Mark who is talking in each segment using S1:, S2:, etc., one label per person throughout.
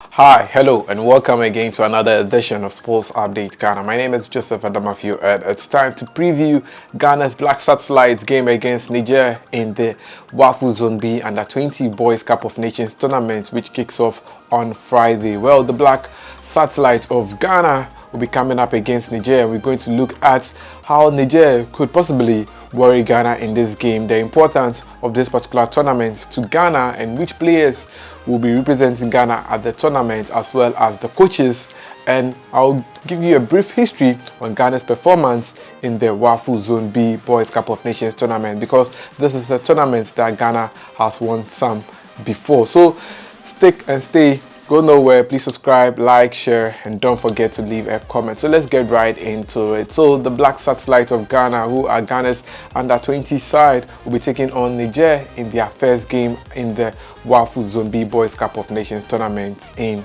S1: Hi, hello, and welcome again to another edition of Sports Update Ghana. My name is Joseph Adamafiu, and it's time to preview Ghana's Black Satellites game against Niger in the WAFU Zone B Under-20 Boys Cup of Nations tournament, which kicks off on Friday. Well, the Black Satellites of Ghana will be coming up against Niger. We're going to look at how Niger could possibly worry Ghana in this game, the importance of this particular tournament to Ghana, and which players will be representing Ghana at the tournament, as well as the coaches. And I'll give you a brief history on Ghana's performance in the WAFU Zone B Boys Cup of Nations tournament, because this is a tournament that Ghana has won some before. So stick and stay. Go nowhere. Please subscribe, like, share, and don't forget to leave a comment. So let's get right into it. So the Black Satellites of Ghana, who are Ghana's under-20 side, will be taking on Niger in their first game in the WAFU Zone B Boys Cup of Nations tournament in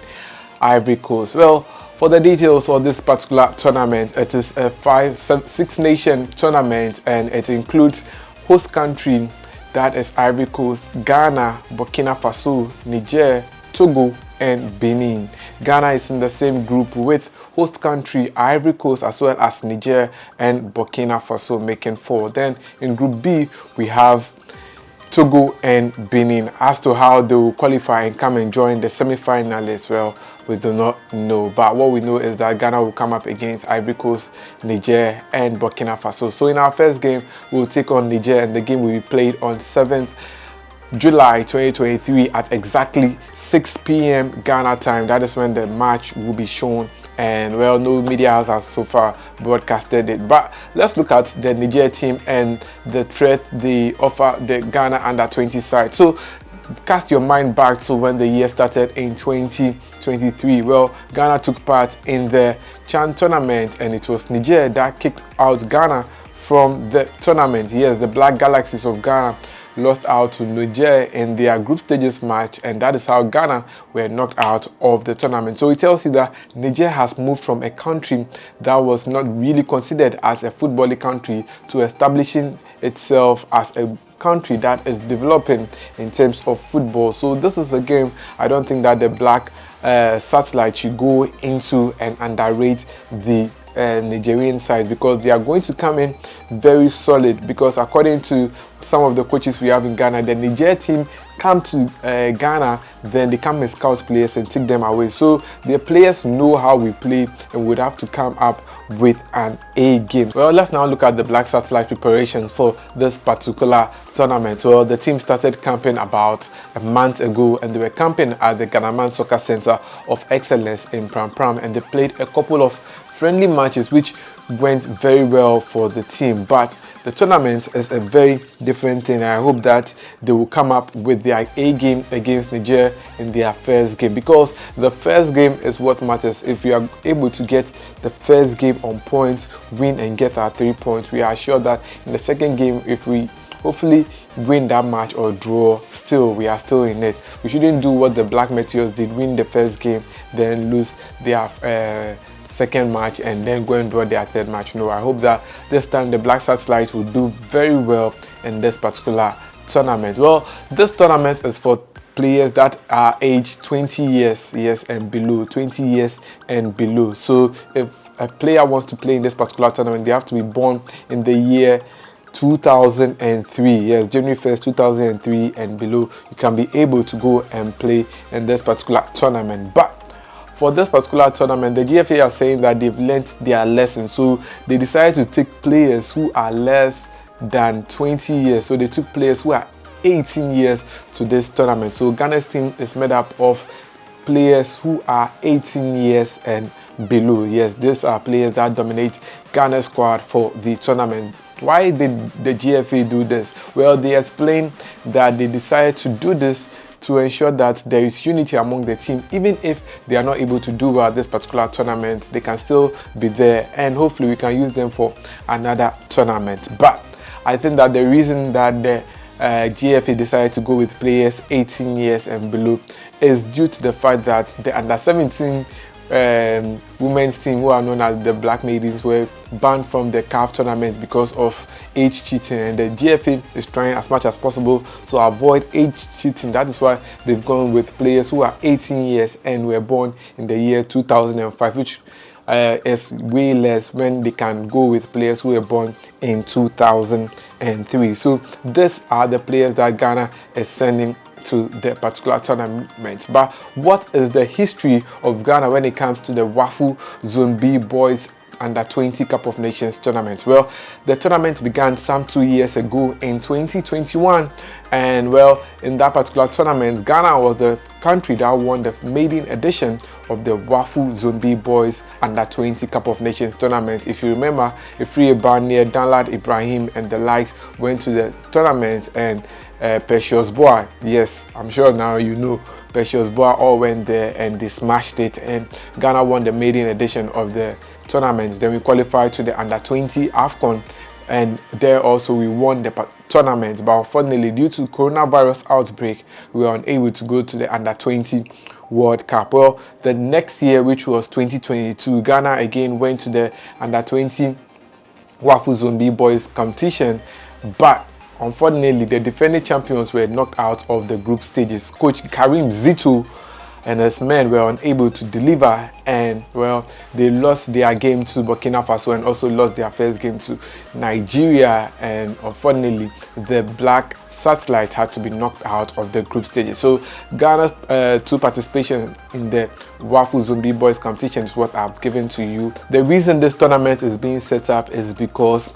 S1: Ivory Coast. Well, for the details of this particular tournament, it is a 6-nation tournament, and it includes host country, that is Ivory Coast, Ghana, Burkina Faso, Niger, Togo, and Benin. Ghana is in the same group with host country Ivory Coast, as well as Niger and Burkina Faso, making 4. Then in Group B, we have Togo and Benin. As to how they will qualify and come and join the semi-finalists, well, we do not know. But what we know is that Ghana will come up against Ivory Coast, Niger, and Burkina Faso. So in our first game, we'll take on Niger, and the game will be played on 7th July 2023 at exactly 6 p.m. Ghana time. That is when the match will be shown, and well, no media house has so far broadcasted it. But let's look at the Niger team and the threat they offer the Ghana under-20 side. So cast your mind back to when the year started in 2023. Well, Ghana took part in the Chan tournament, and it was Niger that kicked out Ghana from the tournament. Yes, the Black Galaxies of Ghana lost out to Niger in their group stages match, and that is how Ghana were knocked out of the tournament. So it tells you that Niger has moved from a country that was not really considered as a footballing country to establishing itself as a country that is developing in terms of football. So this is a game I don't think that the Black Satellite should go into and underrate the Nigerian side, because they are going to come in very solid, because according to some of the coaches we have in Ghana, the Niger team come to Ghana, then they come and scout players and take them away. So the players know how we play and would have to come up with an A game. Well, let's now look at the Black Satellite preparations for this particular tournament. Well, the team started camping about a month ago, and they were camping at the Ghanaman Soccer Center of Excellence in Pram Pram, and they played a couple of friendly matches which went very well for the team. But the tournament is a very different thing. I hope that they will come up with their A game against Niger in their first game, because the first game is what matters. If we are able to get the first game on points, win and get our 3 points, we are sure that in the second game, if we hopefully win that match or draw, still we are still in it. We shouldn't do what the Black Meteors did, win the first game, then lose their second match and then go and draw their third match. No, I hope that this time the Black Satellites will do very well in this particular tournament. Well, this tournament is for players that are aged 20 years and below. 20 years and below. So if a player wants to play in this particular tournament, they have to be born in the year 2003. Yes, January 1st 2003 and below, you can be able to go and play in this particular tournament. But for this particular tournament, the GFA are saying that they've learned their lesson. So they decided to take players who are less than 20 years. So they took players who are 18 years to this tournament. So Ghana's team is made up of players who are 18 years and below. Yes, these are players that dominate Ghana's squad for the tournament. Why did the GFA do this? Well, they explained that they decided to do this to ensure that there is unity among the team. Even if they are not able to do well at this particular tournament, they can still be there, and hopefully we can use them for another tournament. But I think that the reason that the GFA decided to go with players 18 years and below is due to the fact that the under-17 women's team, who are known as the Black Maidens, were banned from the CAF tournament because of age cheating, and the GFA is trying as much as possible to avoid age cheating. That is why they've gone with players who are 18 years and were born in the year 2005, which is way less when they can go with players who were born in 2003. So these are the players that Ghana is sending to the particular tournament. But what is the history of Ghana when it comes to the WAFU Zone B Boys Under-20 Cup of Nations tournament? Well, the tournament began some 2 years ago in 2021, and well, in that particular tournament, Ghana was the country that won the maiden edition of the WAFU Zone B Boys Under-20 Cup of Nations tournament. If you remember, Ifri Barnier, Danlad Ibrahim and the likes went to the tournament, and Precious Boa, yes, I'm sure now you know Precious Boa, all went there and they smashed it, and Ghana won the maiden edition of the tournament. Then we qualified to the Under-20 AFCON, and there also we won the tournament, but unfortunately due to coronavirus outbreak we were unable to go to the Under-20 World Cup. Well, the next year, which was 2022, Ghana again went to the Under-20 WAFU Zone B Boys competition, but unfortunately the defending champions were knocked out of the group stages. Coach Karim Zito and his men were unable to deliver, and well, they lost their game to Burkina Faso and also lost their first game to Nigeria, and unfortunately the Black Satellite had to be knocked out of the group stages. So Ghana's two participation in the WAFU Zone B Boys competition is what I've given to you. The reason this tournament is being set up is because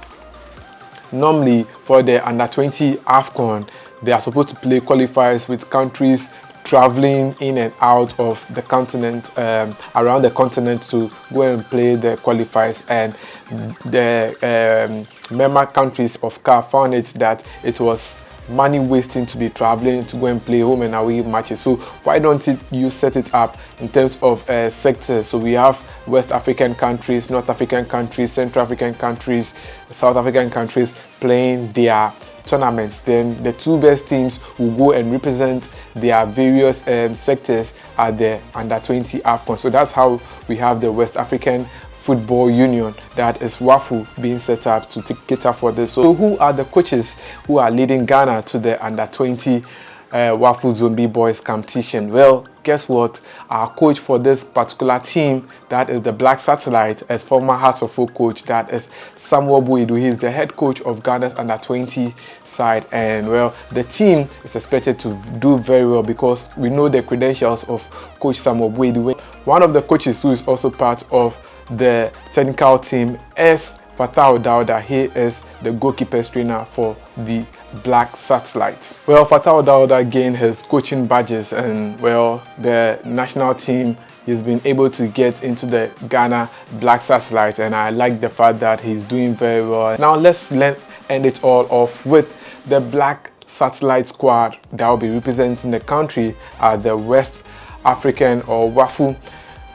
S1: normally for the Under-20 AFCON, they are supposed to play qualifiers with countries traveling in and out of the continent, around the continent, to go and play the qualifiers, and the member countries of CAF found it that it was money wasting to be traveling to go and play home and away matches. So why don't you set it up in terms of sectors? So we have West African countries, North African countries, Central African countries, South African countries playing their tournaments. Then the two best teams will go and represent their various sectors at the Under-20 AFCON. So that's how we have the West African Football Union, that is WAFU, being set up to cater for this. So who are the coaches who are leading Ghana to the Under-20 WAFU Zone B Boys competition? Well, guess what? Our coach for this particular team, that is the Black Satellite, as former Hearts of Oak coach, that is Samuel Boidu. He's the head coach of Ghana's Under-20 side, and well, the team is expected to do very well because we know the credentials of Coach Samuel Boidu. One of the coaches who is also part of the technical team is Fatah Dauda. He is the goalkeepers trainer for the Black Satellites. Well, Fatah Dauda gained his coaching badges, and well, the national team, he's been able to get into the Ghana Black Satellite, and I like the fact that he's doing very well. Now let's end it all off with the Black Satellite squad that will be representing the country at the West African or WAFU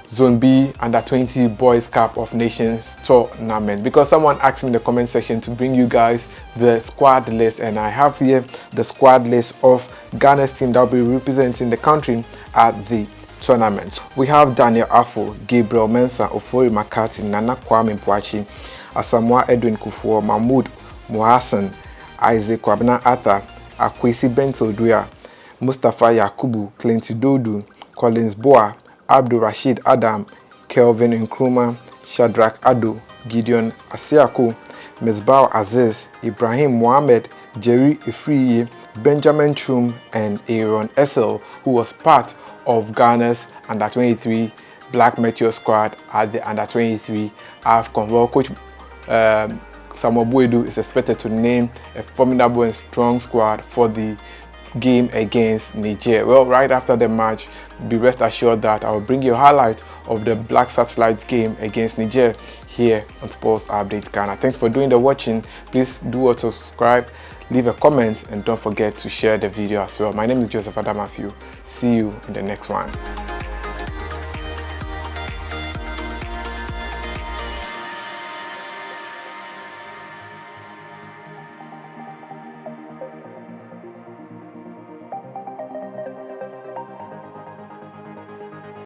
S1: Zone B Under-20 Boys Cup of Nations tournament, because someone asked me in the comment section to bring you guys the squad list, and I have here the squad list of Ghana's team that will be representing the country at the tournament. We have Daniel Afo, Gabriel Mensah, Ofori Makati, Nana Kwame Mpoachi, Asamoah Edwin Kufuor, Mahmoud Mohassan, Isaac Kwabena Arthur, Akwesi Bentodua, Mustafa Yakubu, Clenty Dodu, Collins Boa, Abdul Rashid Adam, Kelvin Nkrumah, Shadrach Ado, Gideon Asiako, Mesbah Aziz, Ibrahim Mohammed, Jerry Ifriye, Benjamin Chum, and Aaron Essel, who was part of Ghana's Under-23 Black Meteor squad at the Under-23 AFCON. Well, Coach Samuel Boidu is expected to name a formidable and strong squad for the game against Niger. Well, right after the match, be rest assured that I will bring you a highlight of the Black Satellite game against Niger here on Sports Update Ghana. Thanks for doing the watching. Please do subscribe, leave a comment, and don't forget to share the video as well. My name is Joseph Adamafiu. See you in the next one.